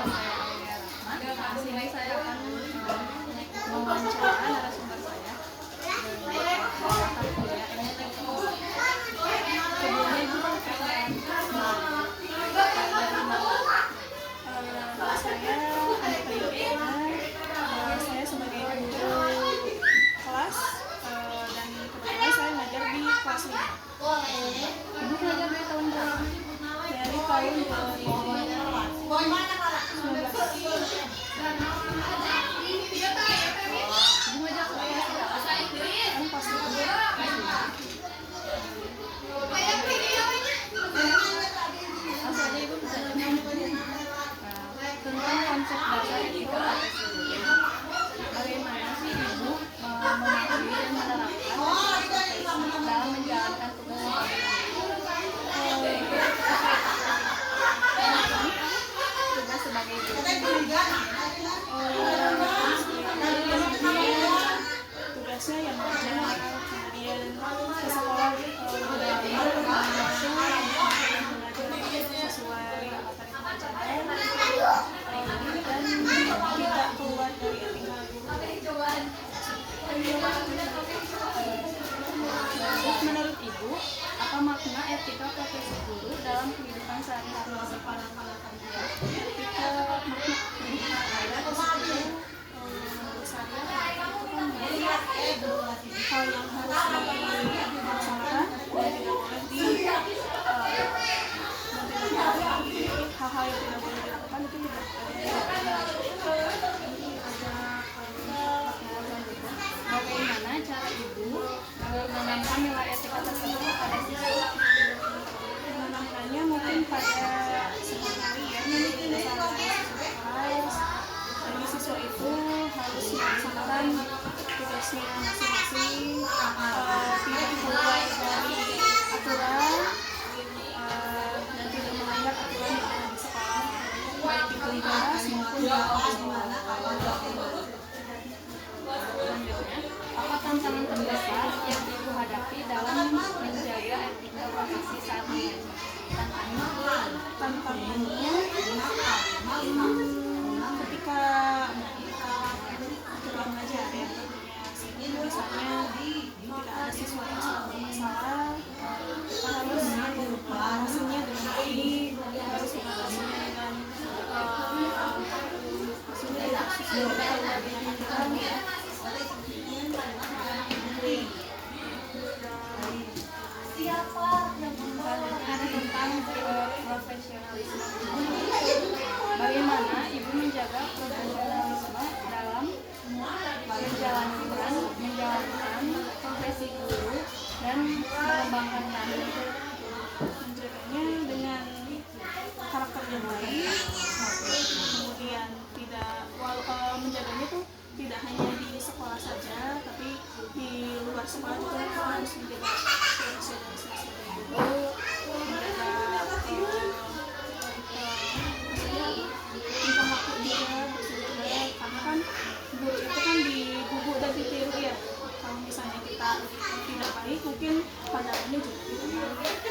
Di sini saya akan mewawancara narasumber saya tentang kuliah. Sebelumnya Ibu perkenalkan saya Andi Priyana. Saya sebagai guru kelas dan kebetulan saya ngajar di kelas 5. Ibu ngajar dari tahun berapa? Dari tahun 2019. Tentang konsep dasar etika profesi. Bagaimana sih Ibu memahami dan menerapkan etika profesi dalam menjalankan tugas sebagai guru? Tugasnya yang mengajar, kemudian ke sekolah sesuai materi pelajaran dan tidak keluar dari etika guru. Menurut Ibu, apa makna etika profesi guru dalam kehidupan sehari-hari? Etika makna profesi guru menurut saya itu hal yang harus dilaksanakan dan tidak boleh hal-hal yang tidak boleh dilakukan itu tidak bagaimana cara Ibu menanamkan nilai etika tersebut pada siswa? Menanamkannya mungkin pada sehari-hari ya, jadi siswa itu harus melaksanakan tugasnya masing-masing, tidak keluar dari aturan dan tidak melanggar aturan yang ada di sekolah, baik di kelas maupun di sekolah. Selanjutnya, apa tantangan terbesar yang Ibu hadapi dalam menjaga etika profesi saat ini? Tantangannya ketika mengajar ya, misalnya tidak ada siswa yang selalu bermasalah, kita harus mengatasinya dengan baik, harus mengatasinya dengan ya. Ada tentang profesionalisme. Bagaimana Ibu menjaga profesionalisme dalam menjalankan profesi guru dan mengembangkan karir? Menjaganya dengan karakter yang baik, kemudian menjaganya tuh tidak hanya di sekolah saja, tapi di luar sekolah juga harus menjaga sosialisasi guru, menjaga tentang waktu juga bersedia, karena kan guru itu kan digugu dan ditiru ya. Kalau misalnya kita tidak baik, mungkin pandangannya juga tidak baik.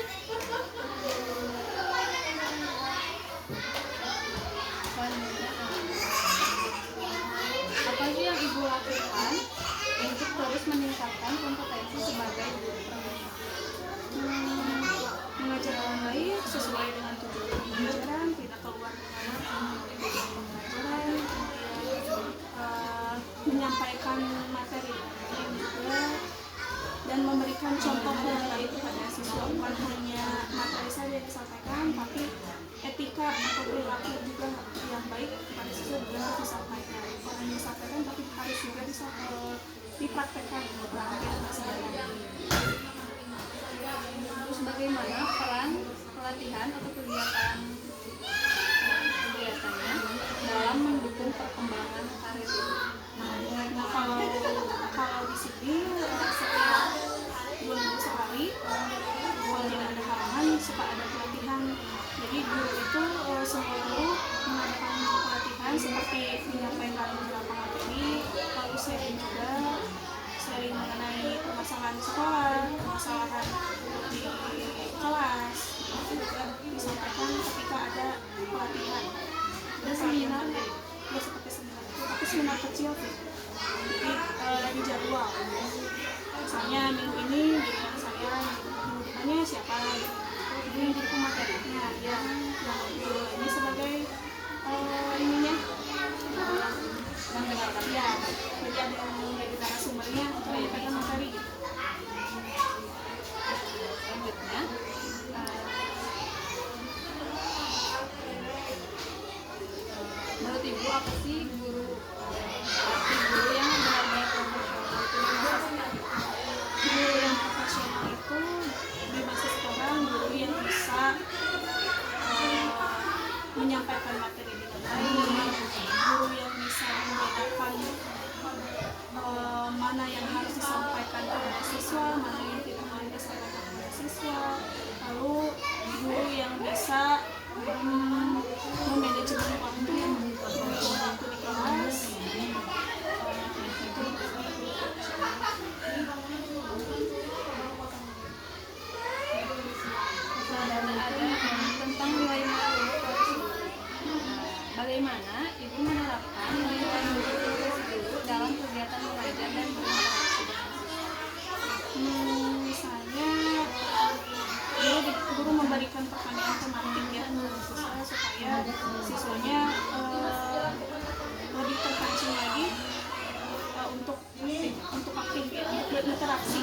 Apa sih yang Ibu lakukan untuk terus meningkatkan kompetensi sebagai guru profesional? Mengajar dengan baik sesuai dengan tujuan pembelajaran, tidak keluar dari pembelajaran, menyampaikan materi juga, dan memberikan contoh yang baik kepada siswa. Bukan hanya materi saja yang disampaikan, tapi etika atau perilaku juga yang baik kepada siswa juga harus disampaikan. Bukan hanya disampaikan, tapi harus juga dipraktekkan dalam keseharian. Terus bagaimana peran pelatihan atau kegiatannya dalam mendukung perkembangan karir Ibu? Nah, kalau di sini setiap 2 minggu sekali, kalau tidak ada halangan suka ada pelatihan. Jadi guru itu semua guru mengadakan pelatihan seperti menyampaikan beberapa materi, lalu sharing juga, sharing mengenai permasalahan sekolah, permasalahan di kelas, itu juga disampaikan ketika ada pelatihan. Dan seminar kecil sih. Jadi di jadwal. Misalnya minggu ini giliran saya, minggu depannya siapa, ini jadi pematerinya ya, yang ini sebagai ininya mendengarkan ya, jadi ada yang menjadi narasumbernya untuk menyampaikan materi. Selanjutnya, menurut Ibu apa sih arti guru yang benar-benar profesional itu di masa sekarang? Guru yang profesional itu di masa sekarang guru yang bisa menyampaikan materi dengan baik, guru yang bisa membedakan mana yang harus disampaikan kepada siswa, mana yang tidak harus disampaikan kepada siswa, lalu guru yang bisa memanajemen waktu, mengatur waktu di kelas. Dan ada tentang nilai-nilai guru. Bagaimana Ibu menerapkan nilai-nilai guru dalam kegiatan mengajar dan berinteraksi dengan siswa? Misalnya guru memberikan pertanyaan tematik ya supaya siswanya lebih terpancing lagi untuk aktif ya, untuk berinteraksi.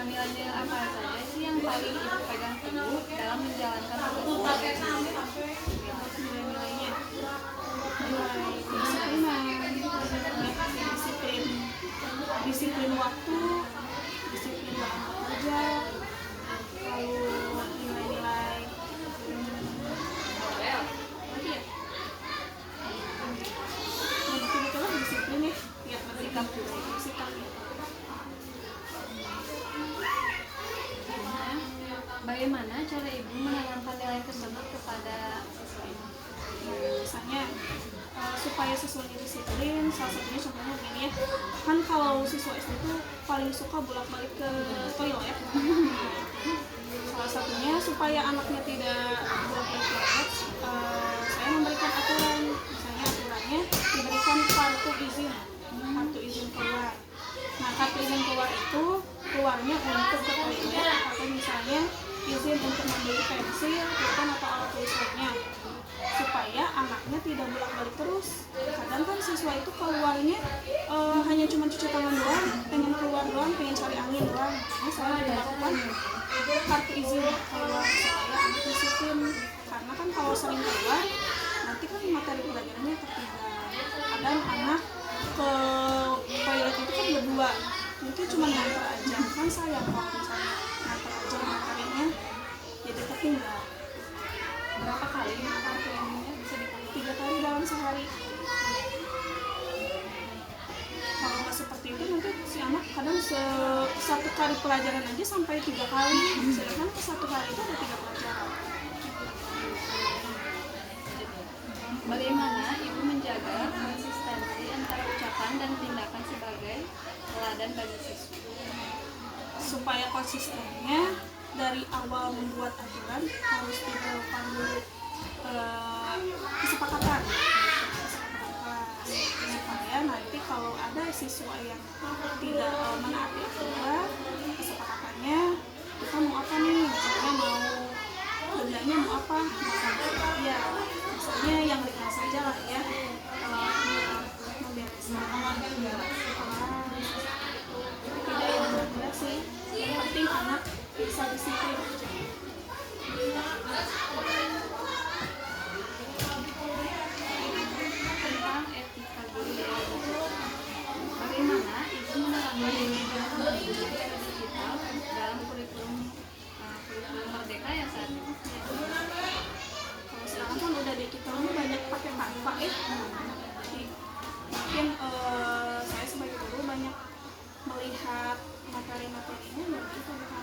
Nilai-nilai apa saja sih yang paling Ibu pegang teguh dalam menjalankan tugas Nilai-nilainya disiplin waktu, disiplin dalam bekerja, lalu nilai-nilai lagi ya, betul-betul disiplin ya, sikap ya. Bagaimana cara Ibu menanamkan nilai tersebut kepada siswa Ibu? Misalnya supaya siswanya disiplin, salah satunya contohnya begini ya, kan kalau siswa SD itu paling suka bolak-balik ke toilet. Salah satunya supaya anaknya tidak bolak-balik ke toilet, saya memberikan aturan. Misalnya aturannya diberikan kartu izin keluar. Nah, kartu izin keluar itu keluarnya untuk ke toilet atau misalnya izin untuk membeli pensil, pulpen atau alat tulis lainnya, supaya anaknya tidak bolak-balik terus. Kadang kan siswa itu keluarnya hanya cuma cuci tangan doang, pengen keluar doang, pengen cari angin doang. Ini saya melakukan kartu izin keluar supaya anak disiplin. Karena kan kalau sering keluar, nanti kan materi pelajarannya tertinggal. Kadang anak ke toilet itu kan berdua, mungkin cuma nganter aja, kan sayang kalau misalnya nganter aja materinya jadi tertinggal. Berapa kali kartu ininya bisa dipakai? 3 kali dalam sehari. Kalau nggak seperti itu nanti si anak kadang satu kali pelajaran aja sampai 3 kali, sedangkan satu hari itu ada 3 pelajaran. Bagaimana Ibu menjaga konsistensi antara ucapan dan tindakan sebagai teladan bagi siswa? Supaya konsistennya dari awal membuat aturan harus ditentukan dulu kesepakatan supaya nanti kalau ada siswa yang tidak menaati aturan kesepakatannya, kita mau apa nih, misalnya mau dendanya mau apa, ya misalnya yang ringan saja lah ya, membereskan tidak yang berat sih, yang penting anak bisa disiplin aja. Tentang etika guru, bagaimana Ibu menerapkan digital dalam kurikulum Merdeka ya saat ini? Kalau sekarang kan udah digitalnya banyak pakai Canva ya. Mungkin saya sebagai guru banyak melihat materi-materinya dari Canva.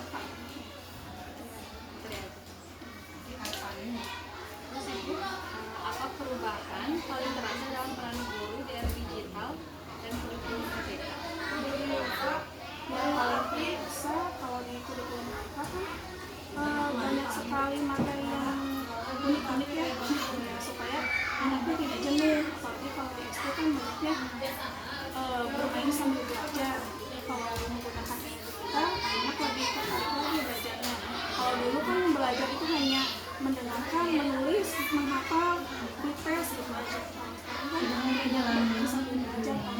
belajar itu hanya mendengarkan, menulis, menghafal, dites gitu aja. Kalau sekarang kan sambil belajar kan.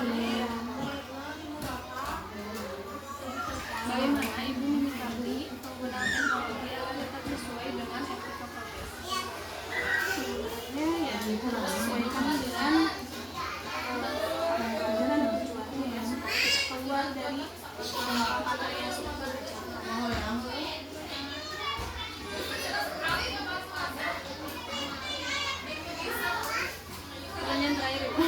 Iya. Bagaimana Ibu menyikapi penggunaan teknologi agar tetap sesuai dengan etika progres? Sebenarnya ya sesuaikan dengan tujuan dan tujuannya ya, supaya kita keluar dari materi yang sudah dibacakan. Pertanyaan terakhir Ibu.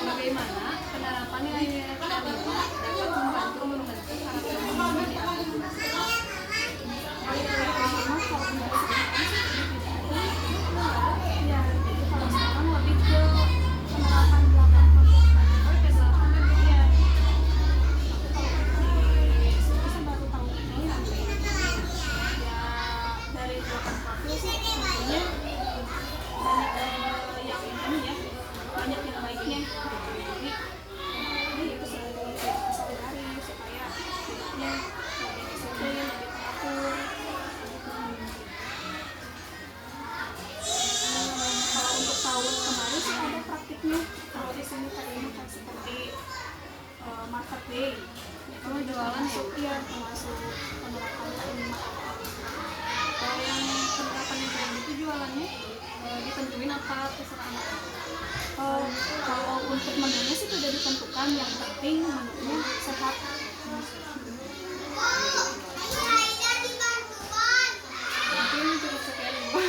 Bagaimana penerapan nilai-nilai kreatif dapat membantu membentuk karakter manusia di akhir masa? Pertama kalau untuk ya jadi kalau sekarang lebih ke penerapan 8 kegiatan ya. Di sini sih baru tahun ini nanti ya dari 8 profil sih tentunya banyak yang ini ya, banyak yang baiknya. Jadi ini itu selalu sehari-hari supaya hidupnya lebih disiplin, lebih teratur. Kalau untuk tahun kemarin sih ada praktiknya. Kalau di sini tadinya kan seperti market day, itu jualan ya? ya termasuk penerapan K5. Kalau yang penerapan yang kayak gitu jualannya ditentuin apa terserah anak? Kalau untuk menunya sih sudah ditentukan, yang penting menunya sehat. Mungkin cukup sekian Ibu.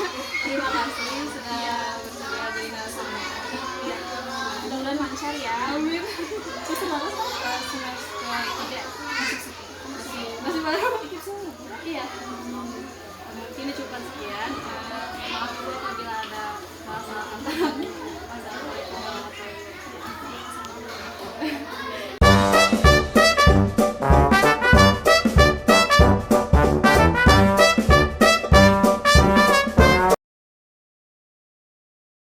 Terima kasih sudah bersedia jadi narasumber. Ya, mudah-mudahan lancar ya. Amin. Susah banget kan? Semester 3 masih baru. Iya. Mungkin cukup sekian. Maaf kalau